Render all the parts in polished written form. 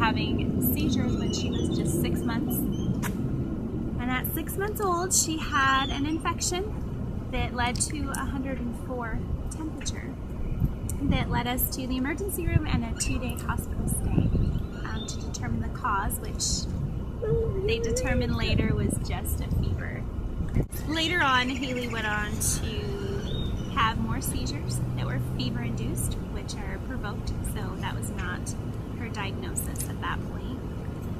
having seizures when she was just 6 months. And at 6 months old, she had an infection that led to 104 temperature that led us to the emergency room and a 2-day hospital stay to determine the cause, which they determined later was just a fever. Later on, Hailey went on to have more seizures that were fever-induced, which are provoked, so that was not her diagnosis at that point.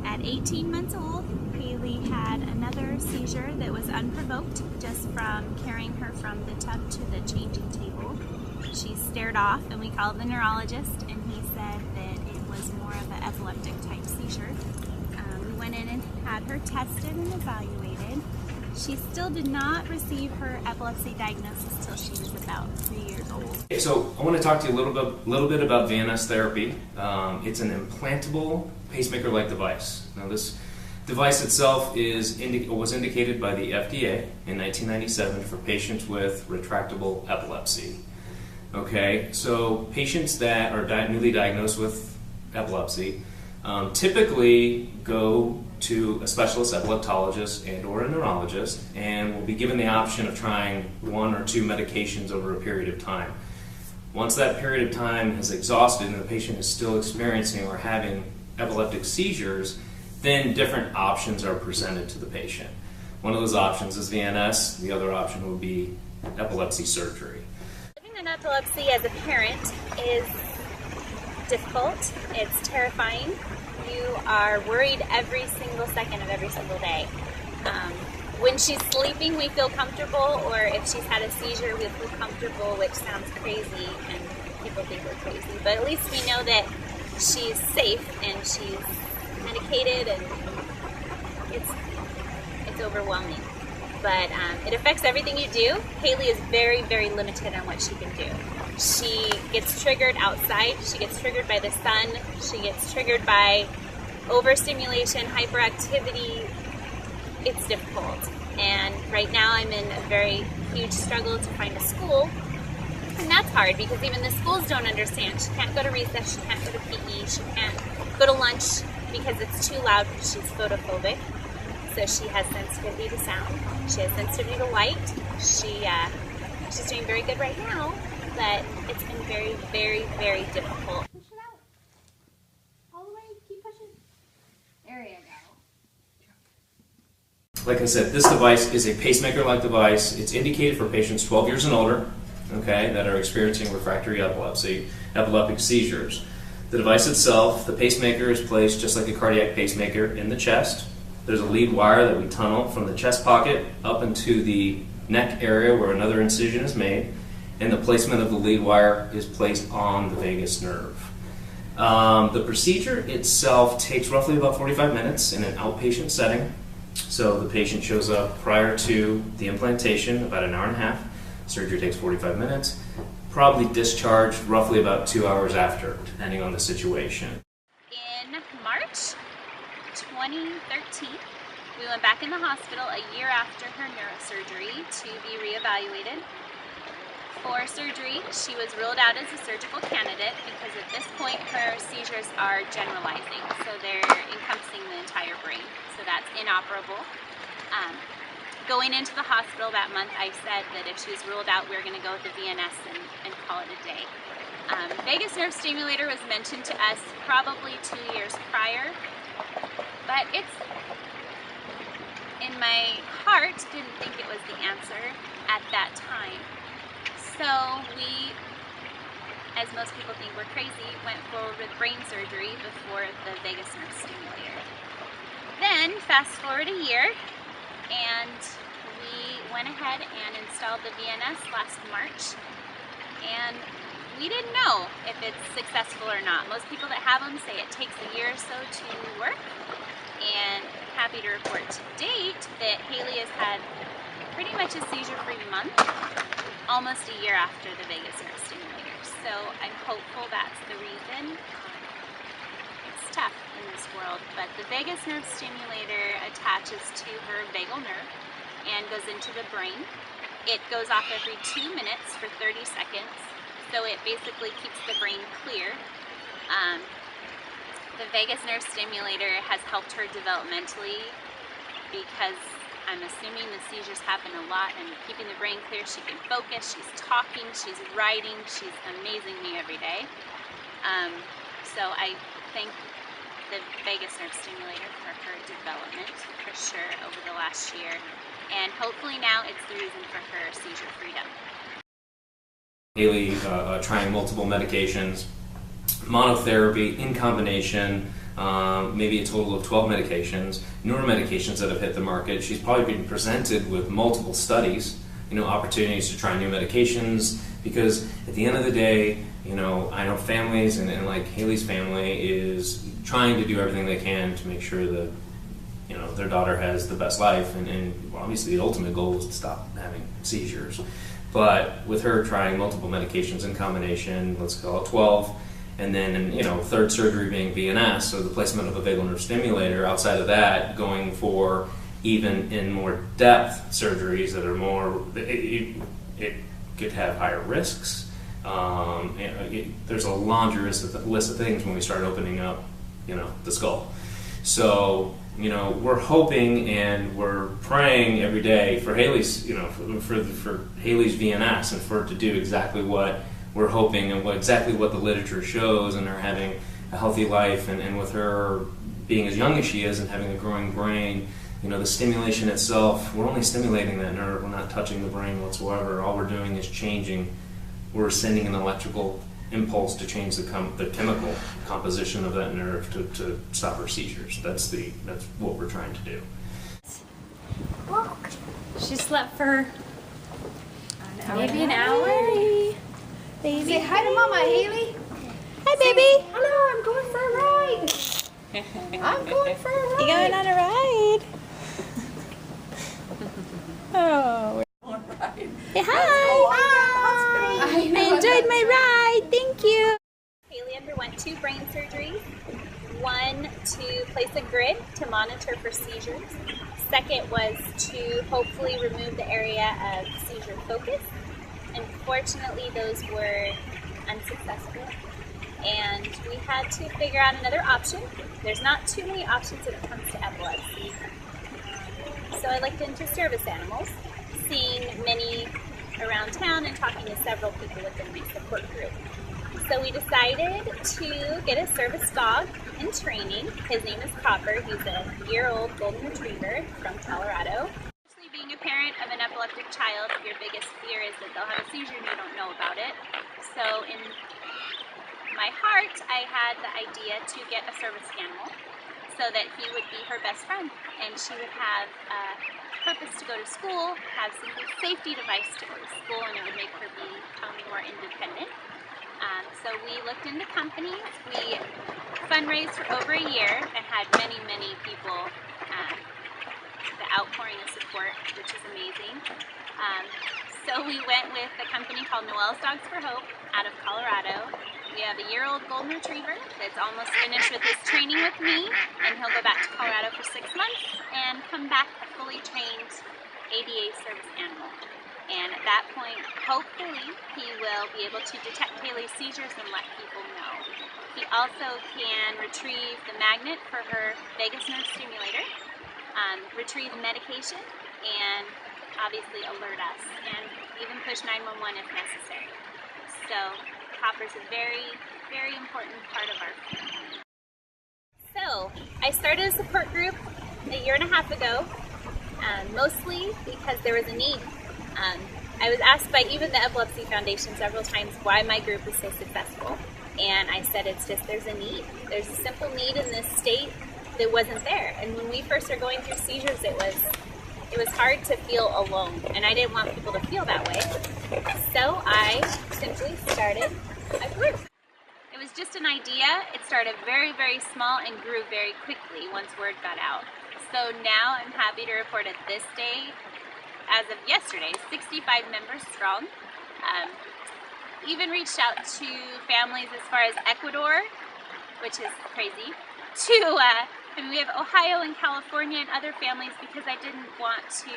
At 18 months old, Hailey had another seizure that was unprovoked just from carrying her from the tub to the changing table. She stared off, and we called the neurologist, and he said that it was more of an epileptic type seizure. We went in and had her tested and evaluated. She still did not receive her epilepsy diagnosis till she was about 3 years old. So I want to talk to you a little bit about VNS therapy. It's an implantable pacemaker-like device. Now this device itself was indicated by the FDA in 1997 for patients with retractable epilepsy. Okay, so patients that are newly diagnosed with epilepsy typically go to a specialist epileptologist and or a neurologist and will be given the option of trying 1 or 2 medications over a period of time. Once that period of time is exhausted and the patient is still experiencing or having epileptic seizures, then different options are presented to the patient. One of those options is VNS, the other option would be epilepsy surgery. Living in epilepsy as a parent is difficult, it's terrifying. You are worried every single second of every single day. When she's sleeping, we feel comfortable, or if she's had a seizure, we feel comfortable, which sounds crazy and people think we're crazy. But at least we know that she's safe and she's medicated, and it's overwhelming. But it affects everything you do. Hailey is very, very limited on what she can do. She gets triggered outside, she gets triggered by the sun, she gets triggered by overstimulation, hyperactivity. It's difficult. And right now I'm in a very huge struggle to find a school. And that's hard because even the schools don't understand. She can't go to recess, she can't go to PE, she can't go to lunch because it's too loud because she's photophobic. So she has sensitivity to sound, she has sensitivity to light. She's doing very good right now, but it's been very, very, very difficult. Push it out. All the way, keep pushing. There you go. Like I said, this device is a pacemaker-like device. It's indicated for patients 12 years and older, okay, that are experiencing refractory epilepsy, epileptic seizures. The device itself, the pacemaker is placed just like a cardiac pacemaker in the chest. There's a lead wire that we tunnel from the chest pocket up into the neck area where another incision is made, and the placement of the lead wire is placed on the vagus nerve. The procedure itself takes roughly about 45 minutes in an outpatient setting. So the patient shows up prior to the implantation, about an hour and a half. Surgery takes 45 minutes. Probably discharged roughly about 2 hours after, depending on the situation. In March 2013, we went back in the hospital a year after her neurosurgery to be reevaluated. For surgery, she was ruled out as a surgical candidate because at this point her seizures are generalizing, so they're encompassing the entire brain, so that's inoperable. Going into the hospital that month, I said that if she was ruled out, we were going to go with the VNS and call it a day. Vagus nerve stimulator was mentioned to us probably 2 years prior, but it's, in my heart, didn't think it was the answer at that time. So we, as most people think we're crazy, went forward with brain surgery before the vagus nerve stimulator. Then, fast forward a year, and we went ahead and installed the VNS last March, and we didn't know if it's successful or not. Most people that have them say it takes a year or so to work, and I'm happy to report to date that Hailey has had pretty much a seizure-free month, almost a year after the vagus nerve stimulator. So I'm hopeful that's the reason. It's tough in this world, but the vagus nerve stimulator attaches to her vagal nerve and goes into the brain. It goes off every 2 minutes for 30 seconds, so it basically keeps the brain clear. The vagus nerve stimulator has helped her developmentally because I'm assuming the seizures happen a lot, and keeping the brain clear, she can focus, she's talking, she's writing, she's amazing me every day. So I thank the vagus nerve stimulator for her development, for sure, over the last year. And hopefully now it's the reason for her seizure freedom. Hailey trying multiple medications, monotherapy, in combination, maybe a total of 12 medications, newer medications that have hit the market. She's probably been presented with multiple studies, opportunities to try new medications, because at the end of the day, I know families, and like Hailey's family is trying to do everything they can to make sure that, their daughter has the best life, and obviously the ultimate goal is to stop having seizures. But with her trying multiple medications in combination, let's call it 12, and then, third surgery being VNS, so the placement of a vagal nerve stimulator, outside of that, going for even in more depth surgeries that are more, it could have higher risks. There's a laundry list of things when we start opening up, the skull. So, we're hoping and we're praying every day for Hailey's, for Hailey's VNS, and for her to do exactly what we're hoping and exactly what the literature shows, and her having a healthy life, and with her being as young as she is and having a growing brain, the stimulation itself, we're only stimulating that nerve, we're not touching the brain whatsoever. All we're doing is we're sending an electrical impulse to change the chemical composition of that nerve to stop her seizures. That's what we're trying to do. She slept for maybe an hour. hour. Baby. Say hi to Mama, Hailey. Hi, baby. Hello, I'm going for a ride. I'm going for a ride. You going on a ride? Oh. Hey, hi. I enjoyed my ride. Thank you. Hailey underwent 2 brain surgeries. One to place a grid to monitor for seizures. Second was to hopefully remove the area of seizure focus. Unfortunately, those were unsuccessful, and we had to figure out another option. There's not too many options when it comes to epilepsy. So I looked into service animals, seeing many around town and talking to several people within my support group. So we decided to get a service dog in training. His name is Copper. He's a year-old golden retriever from Colorado. Being a parent of an epileptic child, your biggest fear is that they'll have a seizure and you don't know about it. So in my heart, I had the idea to get a service animal so that he would be her best friend, and she would have a purpose to go to school, have some safety device to go to school, and it would make her become more independent. So we looked into companies. We fundraised for over a year and had many, many people the outpouring of support, which is amazing. So we went with a company called Noel's Dogs for Hope out of Colorado. We have a year-old golden retriever that's almost finished with his training with me, and he'll go back to Colorado for 6 months and come back a fully trained ADA service animal. And at that point, hopefully, he will be able to detect Hailey's seizures and let people know. He also can retrieve the magnet for her vagus nerve stimulator, retrieve medication, and obviously alert us, and even push 911 if necessary. So Copper's a very, very important part of our family. So I started a support group a year and a half ago, mostly because there was a need. I was asked by even the Epilepsy Foundation several times why my group is so successful, and I said it's just there's a need. There's a simple need in this state that wasn't there. And when we first were going through seizures, it was hard to feel alone, and I didn't want people to feel that way. So I simply started a group. It was just an idea. It started very, very small and grew very quickly once word got out. So now I'm happy to report at this day, as of yesterday, 65 members strong. Even reached out to families as far as Ecuador, which is crazy, and we have Ohio and California and other families, because I didn't want to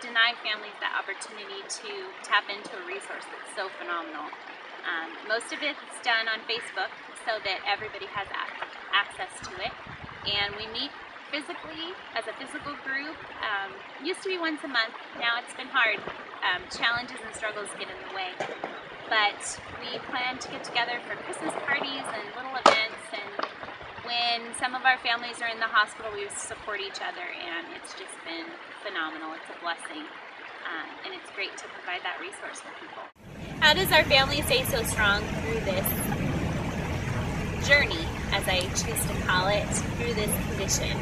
deny families that opportunity to tap into a resource that's so phenomenal. Most of it's done on Facebook so that everybody has access. access to it. And we meet physically as a physical group. Used to be once a month. Now it's been hard. Challenges and struggles get in the way. But we plan to get together for Christmas parties and little events, and when some of our families are in the hospital, we support each other, and it's just been phenomenal. It's a blessing, and it's great to provide that resource for people. How does our family stay so strong through this journey, as I choose to call it, through this condition?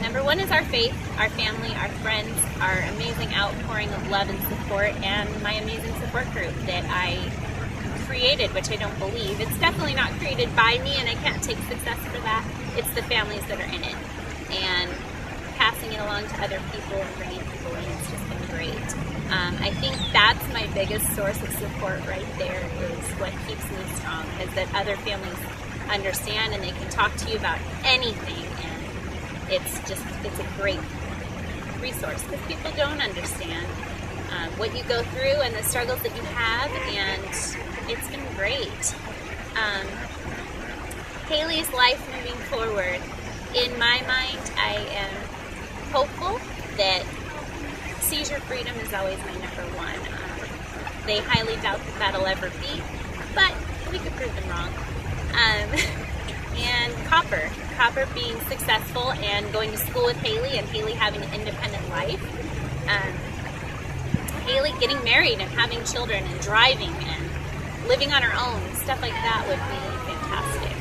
Number one is our faith, our family, our friends, our amazing outpouring of love and support, and my amazing support group that I created, which I don't believe. It's definitely not created by me, and I can't take success for that. It's the families that are in it, and passing it along to other people and bringing people in. It's just been great. I think that's my biggest source of support right there, is what keeps me strong, is that other families understand and they can talk to you about anything, and it's a great resource because people don't understand what you go through and the struggles that you have, and it's been great. Hailey's life moving forward, in my mind, I am hopeful that seizure freedom is always my number one. They highly doubt that that'll ever be, but we could prove them wrong. And Copper being successful and going to school with Hailey, and Hailey having an independent life. Hailey getting married and having children and driving and living on her own, stuff like that would be fantastic.